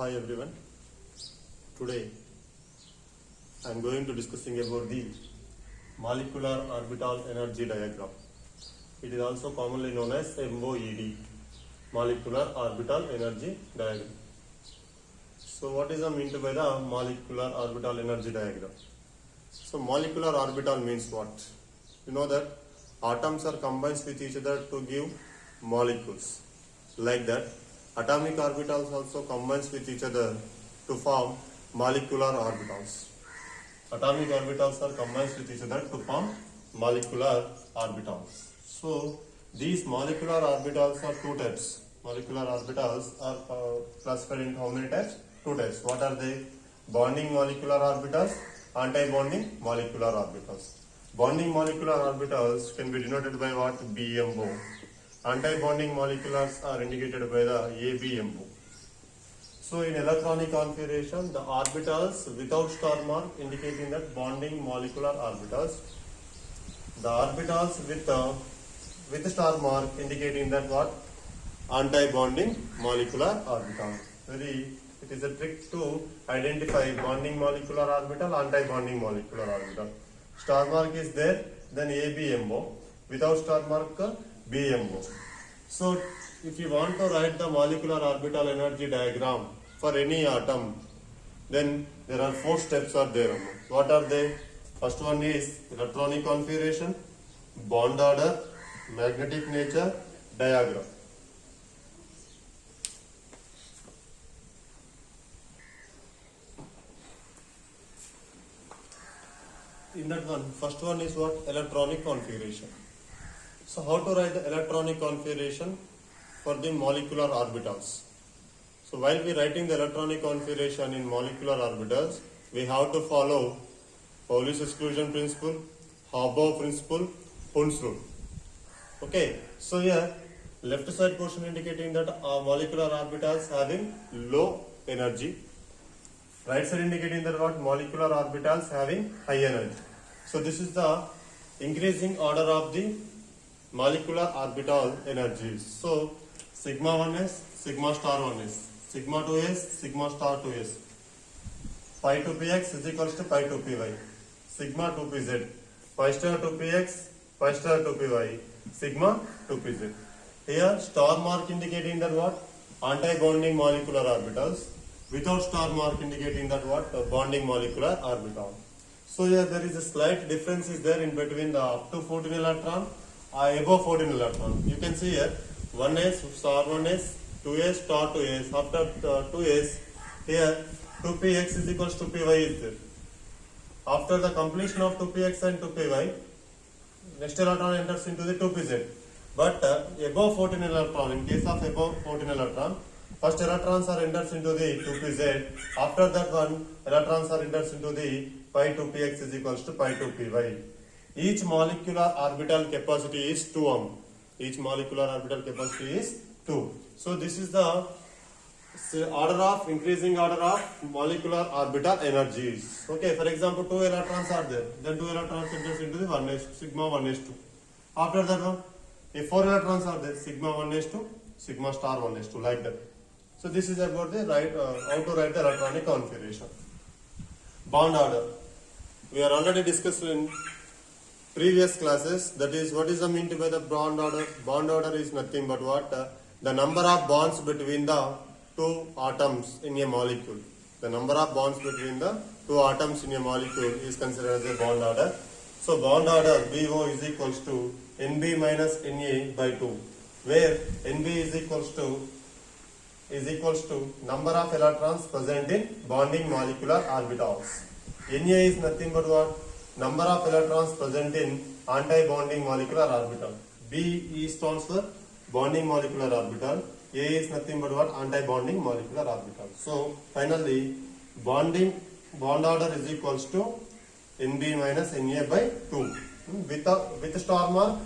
Hi everyone. Today I am going to discussing about the molecular orbital energy diagram. It is also commonly known as MOED, molecular orbital energy diagram. So what is the meant by the molecular orbital energy diagram? So molecular orbital means what? You know that atoms are combined with each other to give molecules. Like that, atomic orbitals also combines with each other to form molecular orbitals. Atomic orbitals are combined with each other to form molecular orbitals. So these molecular orbitals are two types. Molecular orbitals are classified into how many types? Two types. What are they? Bonding molecular orbitals, anti-bonding molecular orbitals. Bonding molecular orbitals can be denoted by what? BMO. Anti-bonding moleculars are indicated by the ABMO. So in electronic configuration, the orbitals without star mark indicating that bonding molecular orbitals. The orbitals with star mark indicating that what? Anti-bonding molecular orbital. It is a trick to identify bonding molecular orbital, anti-bonding molecular orbital. Star mark is there, then ABMO. Without star mark, BMO. So if you want to write the molecular orbital energy diagram for any atom, then there are 4 steps are there. What are they? First one is electronic configuration, bond order, magnetic nature, diagram. In that one, first one is what? Electronic configuration. So how to write the electronic configuration for the molecular orbitals? So while we writing the electronic configuration in molecular orbitals, we have to follow Pauli's exclusion principle, Hobhow principle, Hund's rule. Okay, so here left side portion indicating that molecular orbitals having low energy, right side indicating that what? Molecular orbitals having high energy. So this is the increasing order of the molecular orbital energies. So sigma 1s, sigma star 1s, sigma 2s, sigma star 2s. Pi 2px is equals to pi 2py. Sigma 2pz. Pi star 2px, pi star 2py. Sigma 2pz. Here star mark indicating that what? Anti-bonding molecular orbitals. Without star mark indicating that what? Bonding molecular orbital. So here there is a slight difference is there in between the up to 14 electron above 14 electron. You can see here 1s, star 1s, 2s, star 2s. After 2s, here 2px is equals to py is there. After the completion of 2px and 2py, next electron enters into the 2pz. But above 14 electron, in case of above 14 electron, first electrons are enters into the 2pz. After that one, electrons are enters into the pi 2px is equals to pi 2py. Each molecular orbital capacity is 2 ohm. Each molecular orbital capacity is 2. So this is the increasing order of molecular orbital energies. Okay, for example, 2 electrons are there. Then 2 electrons enters into the 1s, sigma 1s2. After that one, if 4 electrons are there, sigma 1s2, sigma star 1s2, like that. So this is about the how to write the electronic configuration. Bond order. We are already discussed in previous classes, that is what is the meant by the bond order. Bond order is nothing but what? The number of bonds between the two atoms in a molecule. The number of bonds between the two atoms in a molecule is considered as a bond order. So bond order BO is equals to NB minus NA by 2, where NB is equals to number of electrons present in bonding molecular orbitals. Na is nothing but what? Number of electrons present in anti-bonding molecular orbital. B stands for bonding molecular orbital. A is nothing but what? Anti-bonding molecular orbital. So finally, bond order is equals to NB minus Na by 2. With star mark,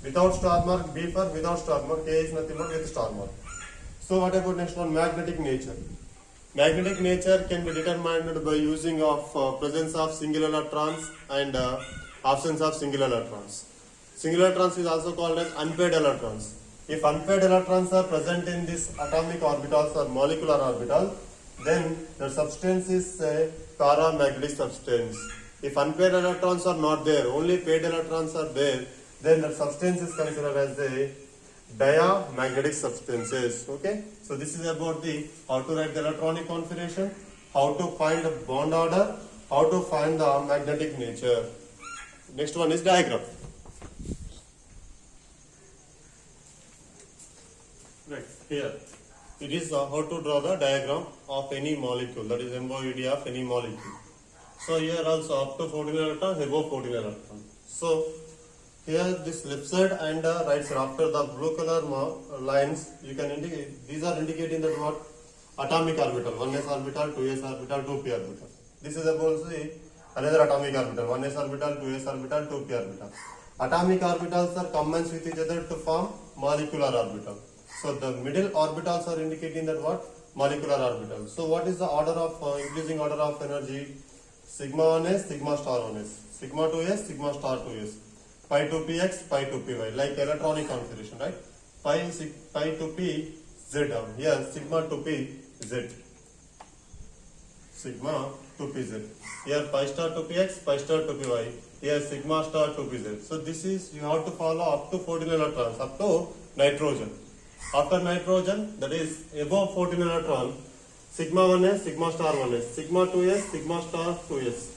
without star mark, B for without star mark, A is nothing but with star mark. So what about next one? Magnetic nature. Magnetic nature can be determined by using of presence of single electrons and absence of single electrons. Single electrons is also called as unpaired electrons. If unpaired electrons are present in this atomic orbitals or molecular orbital, then the substance is a paramagnetic substance. If unpaired electrons are not there, only paired electrons are there, then the substance is considered as a diamagnetic substances. Okay, so this is about the how to write the electronic configuration, how to find the bond order, how to find the magnetic nature. Next one is diagram. Right here, it is how to draw the diagram of any molecule, that is MOED of any molecule. So here also up to 14 electrons, above 14 electrons. So here this left side and right side, after the blue color lines, you can indicate, these are indicating that what? Atomic orbital, 1s orbital, 2s orbital, 2p orbital. This is about another atomic orbital, 1s orbital, 2s orbital, 2p orbital. Atomic orbitals are combined with each other to form molecular orbital. So the middle orbitals are indicating that what? Molecular orbital. So what is the order of increasing order of energy? Sigma 1s, sigma star 1s, sigma 2s, sigma star 2s, pi 2px, pi 2py, like electronic configuration, right? Pi 2p z down here, sigma 2p z, sigma 2p z. Here pi star 2px, pi star 2py. Here sigma star 2pz. So this is, you have to follow up to 14 electrons, up to nitrogen. After nitrogen, that is above 14 electron, sigma 1s, sigma star 1s, sigma 2s, sigma star 2s,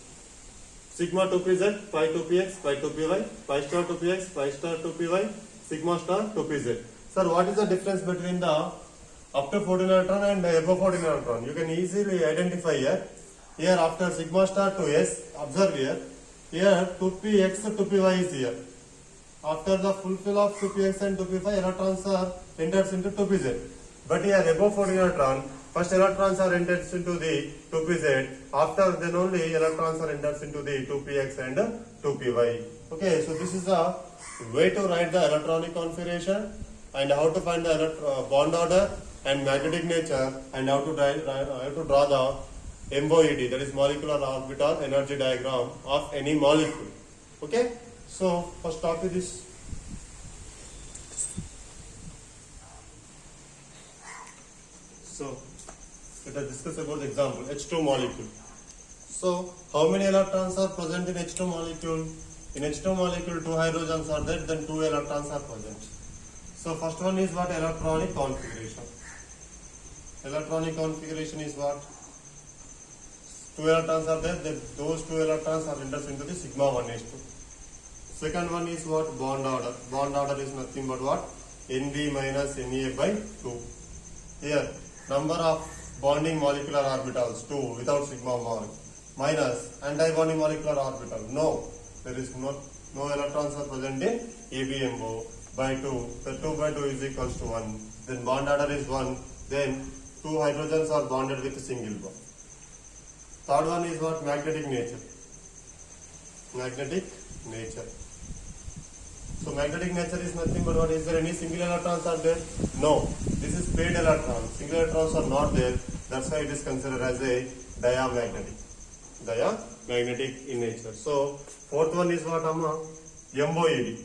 sigma 2pz, pi 2px, pi 2py, pi star 2px, pi star 2py, sigma star 2pz. Sir, what is the difference between the up to 14 electron and above 14 electron? You can easily identify here. Here after sigma star 2s, observe here, here 2px, 2py is here. After the fulfill of 2px and 2p5, electrons are entered into 2pz. But here above 14 electron, first electrons are entered into the 2pz. After then only electrons are entered into the 2px and 2py. Okay, so this is a way to write the electronic configuration and how to find the bond order and magnetic nature and how to draw the MOED, that is molecular orbital energy diagram of any molecule. Okay. So first topic is let us discuss about the example H2 molecule. So how many electrons are present in H2 molecule? In H2 molecule 2 hydrogens are there, then 2 electrons are present. So first one is what? Electronic configuration. Electronic configuration is what? 2 electrons are there, then those 2 electrons are entered into the sigma 1s2. Second one is what? Bond order. Bond order is nothing but what? Nb minus Na by 2. Here, number of bonding molecular orbitals 2 without sigma mark, minus anti-bonding molecular orbital. No, there is no electrons are present in ABMO by 2. The 2 by 2 is equals to 1. Then bond order is 1. Then 2 hydrogens are bonded with a single bond. Third one is what? Magnetic nature. Magnetic nature. So magnetic nature is nothing but what? Is there any single electrons are there? No. This is paired electrons. Single electrons are not there. That's why it is considered as a diamagnetic. Diamagnetic in nature. So fourth one is what? MOED.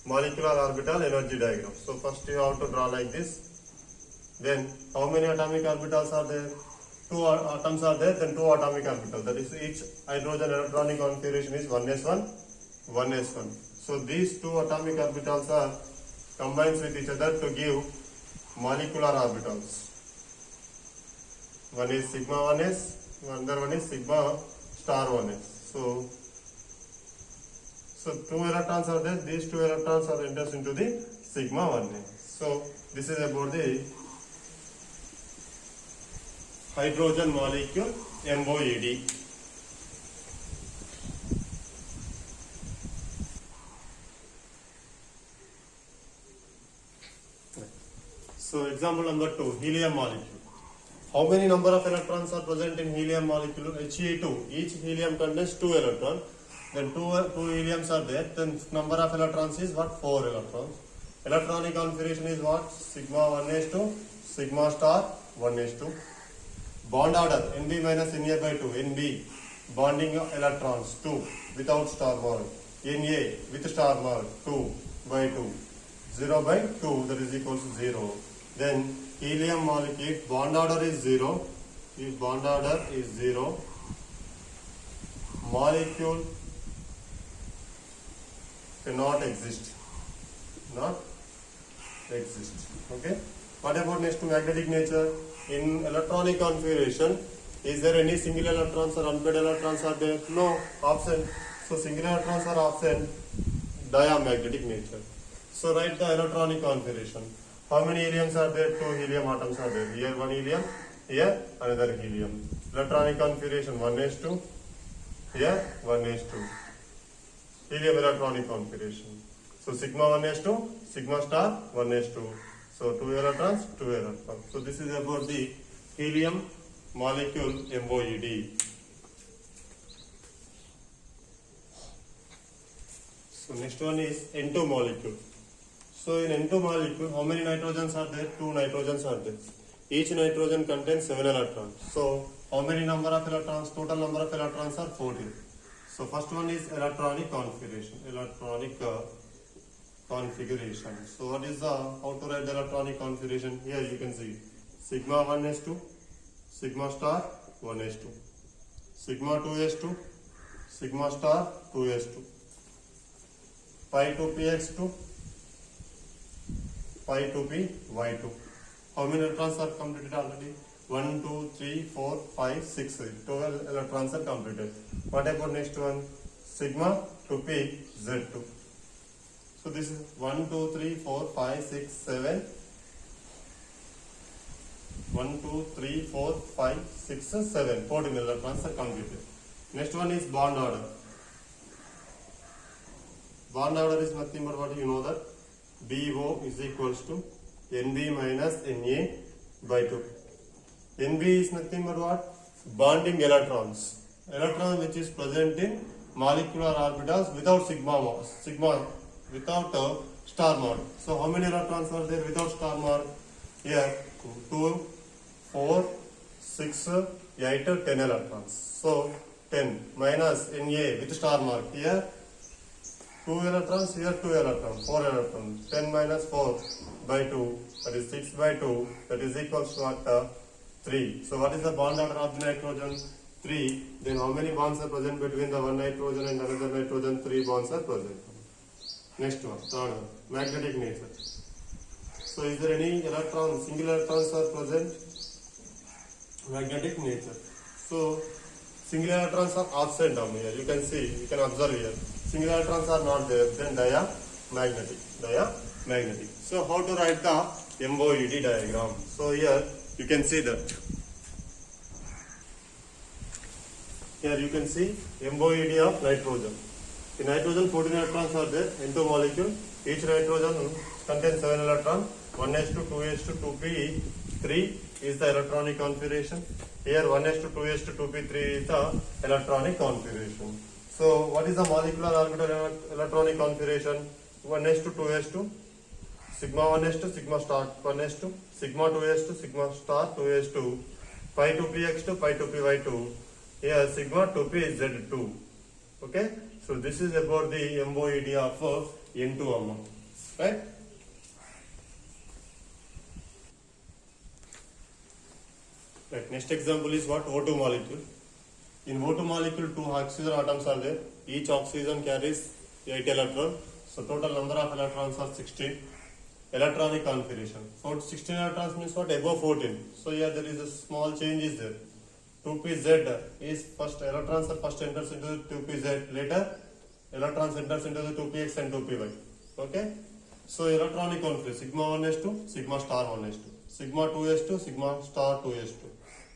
Molecular orbital energy diagram. So first you have to draw like this. Then how many atomic orbitals are there? 2 atoms are there, then 2 atomic orbitals. That is, each hydrogen electronic configuration is 1s1, 1s1. So these 2 atomic orbitals are combined with each other to give molecular orbitals. One is sigma 1s, another one is sigma star 1s. So 2 electrons are there, these 2 electrons are entered into the sigma 1s. So this is about the hydrogen molecule MOED. So example number 2, helium molecule. How many number of electrons are present in helium molecule? He2. Each helium contains 2 electrons. Then 2 heliums are there. Then number of electrons is what? 4 electrons. Electronic configuration is what? Sigma 1s2, sigma star 1s2. Bond order Nb minus Na by 2. Nb bonding electrons 2 without star mark. Na with star mark 2 by 2. 0 by 2, that is equals to 0. then helium molecule, if bond order is 0, if bond order is 0, molecule cannot exist, not exist. Okay. What about next to magnetic nature? In electronic configuration, is there any single electrons or unpaired electrons are there? No, absent. So single electrons are absent. Diamagnetic nature. So write the electronic configuration. How many heliums are there? 2 helium atoms are there. Here one helium, here another helium. Electronic configuration 1s2, here 1s2. Helium electronic configuration. So sigma 1s2, sigma star 1s2. So 2 electrons, 2 electrons. So this is about the helium molecule MOED. So next one is N2 molecule. So in N2 molecule, how many nitrogens are there? 2 nitrogens are there. Each nitrogen contains 7 electrons. So how many number of electrons? Total number of electrons are 14. So first one is electronic configuration. Configuration. So what is how to write the electronic configuration? Here you can see sigma 1s2, sigma star 1s2, sigma 2s2, sigma star 2s2, pi 2px2, pi 2py2. How many electrons are completed already? 1, 2, 3, 4, 5, 6, 8. 12 electrons are completed. What about next one? Sigma 2pz2. So this is 1, 2, 3, 4, 5, 6, 7. 1, 2, 3, 4, 5, 6, 7. 14 electrons are completed. Next one is bond order. Bond order is nothing but what you know that BO is equals to NB minus NA by 2. NB is nothing but what? Bonding electrons. Electron which is present in molecular orbitals without without star mark. So how many electrons are there without star mark? Here 2, 4, 6, 8, 10 electrons. So 10 minus Na with star mark. Here 2 electrons, here 2 electrons, 4 electrons. 10 minus 4 by 2, that is 6 by 2, that is equals to what? 3. So what is the bond order of the nitrogen? 3. Then how many bonds are present between the one nitrogen and another nitrogen? 3 bonds are present. Next one, third one, magnetic nature. So is there any electron, single electrons are present? Magnetic nature. So single electrons are absent down here. You can see, you can observe here. Single electrons are not there. Then diamagnetic. So how to write the MOED diagram? So here you can see that. Here you can see MOED of nitrogen. In nitrogen 14 electrons are there, N2 molecule. Each nitrogen contains 7 electrons. 1s2, 2s2, 2p, 3 is the electronic configuration. Here 1s2, 2s2, 2p, 3 is the electronic configuration. So what is the molecular orbital electronic configuration? 1s2, 2s2, sigma 1s2, sigma star 1s2, sigma 2s2, sigma star 2s2, pi 2px2, pi 2py2. Here sigma 2p is z2. Okay. So this is about the MOED of N2, right? Right. Next example is what? O2 molecule. In O2 molecule, 2 oxygen atoms are there. Each oxygen carries 8 electrons. So total number of electrons are 16. Electronic configuration. So 16 electrons means what? Above 14. So here there is a small change is there. 2pz is first electrons are first enters into the 2pz, later electrons enters into the 2px and 2py. Okay. So electronic configuration sigma 1s2, sigma star 1s2, sigma 2s2, sigma star 2s2,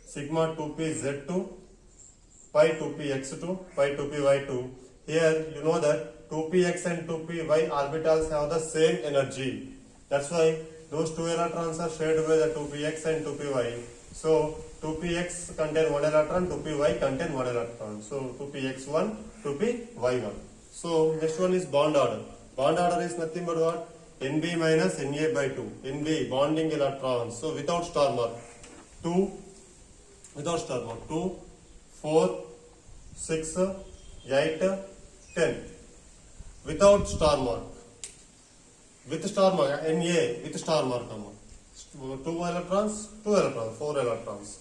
sigma 2pz2, pi 2px2, pi 2py2. Here you know that 2px and 2py orbitals have the same energy. That's why those 2 electrons are shared by the 2px and 2py. So 2px contain 1 electron, 2py contain 1 electron. So 2px1, 2py1. So next one is bond order. Bond order is nothing but what? Nb minus Na by 2. Nb bonding electrons. So without star mark. 2, without star mark. 2, 4, 6, 8, 10. Without star mark. With star mark. Na with star mark. 2 electrons, 2 electrons, 4 electrons.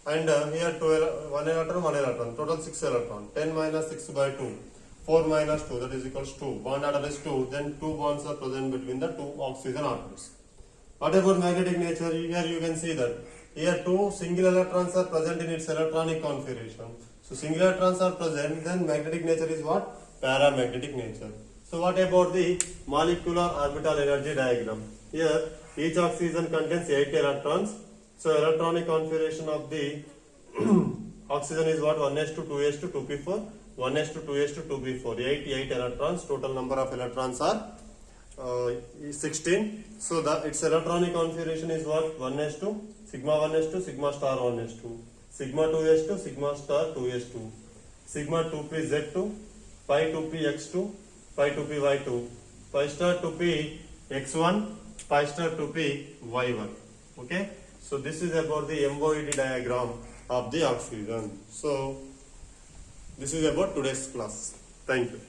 And here 1 electron, 1 electron, total 6 electrons. 10 minus 6 by 2, 4 minus 2, that is equals 2. Bond order is 2, then 2 bonds are present between the 2 oxygen atoms. What about magnetic nature? Here you can see that here 2 single electrons are present in its electronic configuration. So single electrons are present, then magnetic nature is what? Paramagnetic nature. So what about the molecular orbital energy diagram? Here each oxygen contains 8 electrons. So electronic configuration of the oxygen is what? 1s to 2s to 2p4, 1s to 2s to 2p4. 8 electrons. Total number of electrons are 16. So its electronic configuration is what? 1s2, sigma 1s2, sigma star 1s2, sigma 2s2, sigma star 2s2, sigma 2p z2, pi 2p x2, pi 2p y2, pi star 2p x1, pi star 2p y1. Okay. So this is about the MOED diagram of the oxygen. So this is about today's class. Thank you.